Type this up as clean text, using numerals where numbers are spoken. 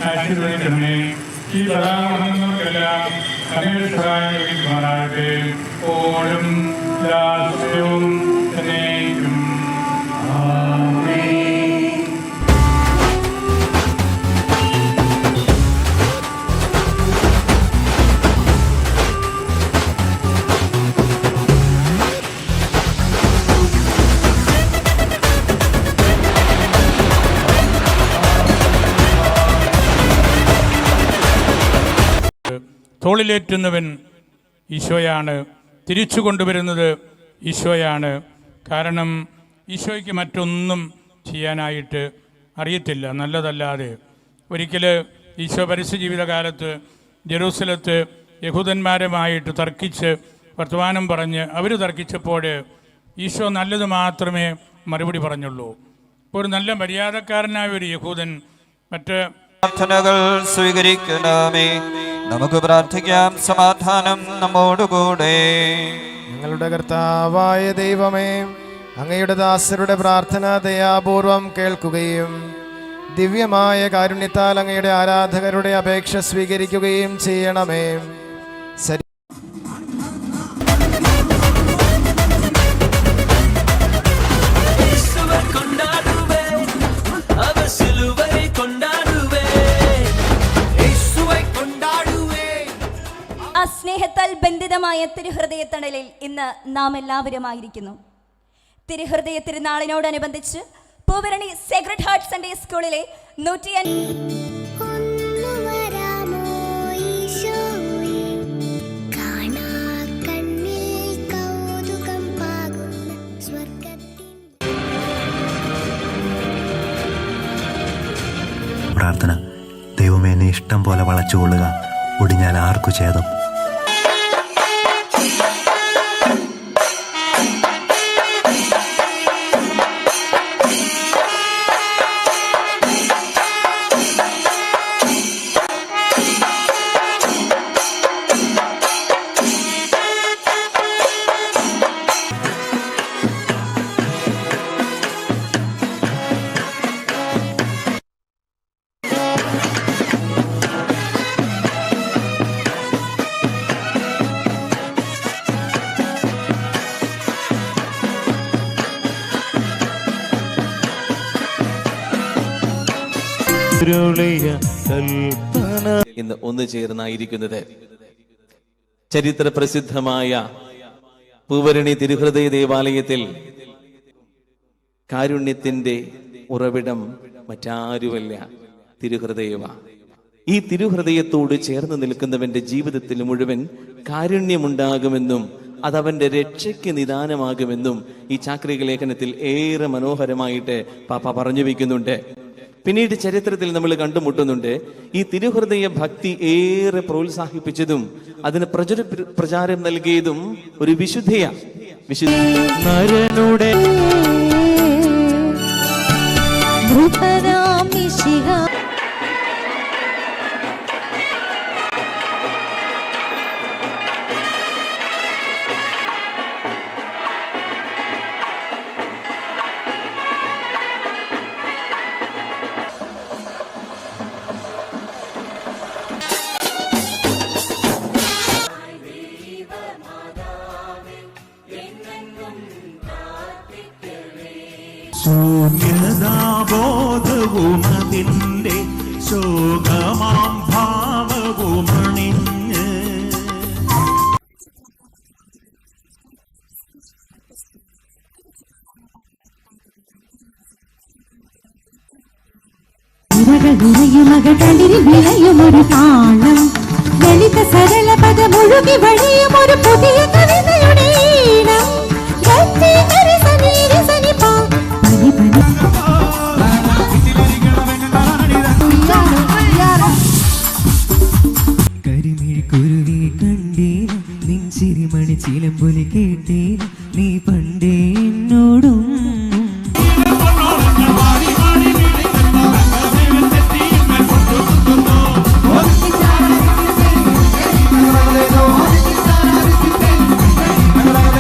ആശീർവദിക്കണമേ. ഈ പദാവഹങ്ങൾക്കെല്ലാം അങ്ങയുടെ സഹായം ലഭിക്കുമാറാകട്ടെ. ഓടും ലാസ്യവും എന്നേക്കും. തോളിലേറ്റുന്നവൻ ഈശോയാണ്, തിരിച്ചു കൊണ്ടുവരുന്നത് ഈശോയാണ്. കാരണം ഈശോയ്ക്ക് മറ്റൊന്നും ചെയ്യാനായിട്ട് അറിയത്തില്ല നല്ലതല്ലാതെ. ഒരിക്കൽ ഈശോ പരസ്യ ജീവിതകാലത്ത് ജെറൂസലത്ത് യഹൂദന്മാരുമായിട്ട് തർക്കിച്ച് വർത്തമാനം പറഞ്ഞ് അവർ തർക്കിച്ചപ്പോൾ ഈശോ നല്ലത് മാത്രമേ മറുപടി പറഞ്ഞുള്ളൂ. ഇപ്പോൾ ഒരു നല്ല മര്യാദക്കാരനായ ഒരു യഹൂദൻ മറ്റ് പ്രാർത്ഥനകൾ സ്വീകരിക്കണമേ. നമുക്ക് പ്രാർത്ഥിക്കാം. സമാധാനം നമ്മോടുകൂടെ. ഞങ്ങളുടെ കർത്താവായ ദൈവമേ, അങ്ങയുടെ ദാസരുടെ പ്രാർത്ഥന ദയാപൂർവം കേൾക്കുകയും ദിവ്യമായ കാരുണ്യത്താൽ അങ്ങയുടെ ആരാധകരുടെ അപേക്ഷ സ്വീകരിക്കുകയും ചെയ്യണമേ. സ്നേഹത്താൽ ബന്ധിതമായ തിരുഹൃദയത്തണലിൽ ഇന്ന് നാം എല്ലാവരുമായിരിക്കുന്നു. തിരുഹൃദയ തിരുനാളിനോടനുബന്ധിച്ച് പൂവരണി സേക്രഡ് ഹാർട്ട് സൺഡേ സ്കൂളിലെ 105 പ്രാർത്ഥന. ദൈവമേ, എന്നെ ഇഷ്ടം പോലെ വളച്ചുകൊള്ളുക, ഒടിഞ്ഞാൽ ആർക്കു ഛേദം. ഇന്ന് ഒന്നു ചേർന്നായിരിക്കുന്നത് ചരിത്ര പ്രസിദ്ധമായ പൂവരണി തിരുഹൃദയ ദേവാലയത്തിൽ കാരുണ്യത്തിന്റെ ഉറവിടം മറ്റാരുമല്ല, തിരുഹൃദയമാണ്. ഈ തിരുഹൃദയത്തോട് ചേർന്ന് നിൽക്കുന്നവന്റെ ജീവിതത്തിൽ മുഴുവൻ കാരുണ്യമുണ്ടാകുമെന്നും അതവന്റെ രക്ഷയ്ക്ക് നിദാനമാകുമെന്നും ഈ ചാക്രിക ലേഖനത്തിൽ ഏറെ മനോഹരമായിട്ട് പാപ്പ പറഞ്ഞു വയ്ക്കുന്നുണ്ട്. പിന്നീട് ചരിത്രത്തിൽ നമ്മൾ കണ്ടുമുട്ടുന്നുണ്ട് ഈ തിരുഹൃദയ ഭക്തി ഏറെ പ്രോത്സാഹിപ്പിച്ചതും അതിന് പ്രചാരം നൽകിയതും ഒരു വിശുദ്ധയാണ്. ശൂന്യതാബോധവും അതിൻ്റെ ശോകമാം ഭാവവുമണിഞ്ഞ് വിളയുമൊരു താളം, ലളിത സരള പദമൊഴുകി വഴിയുമൊരു പുതിയ കവിതയുടെ ഈണം. കരിമിഴി കുരുവി കണ്ടീല, നിൻ ചിരിമണി ചിലമ്പൊലി കേട്ടീല,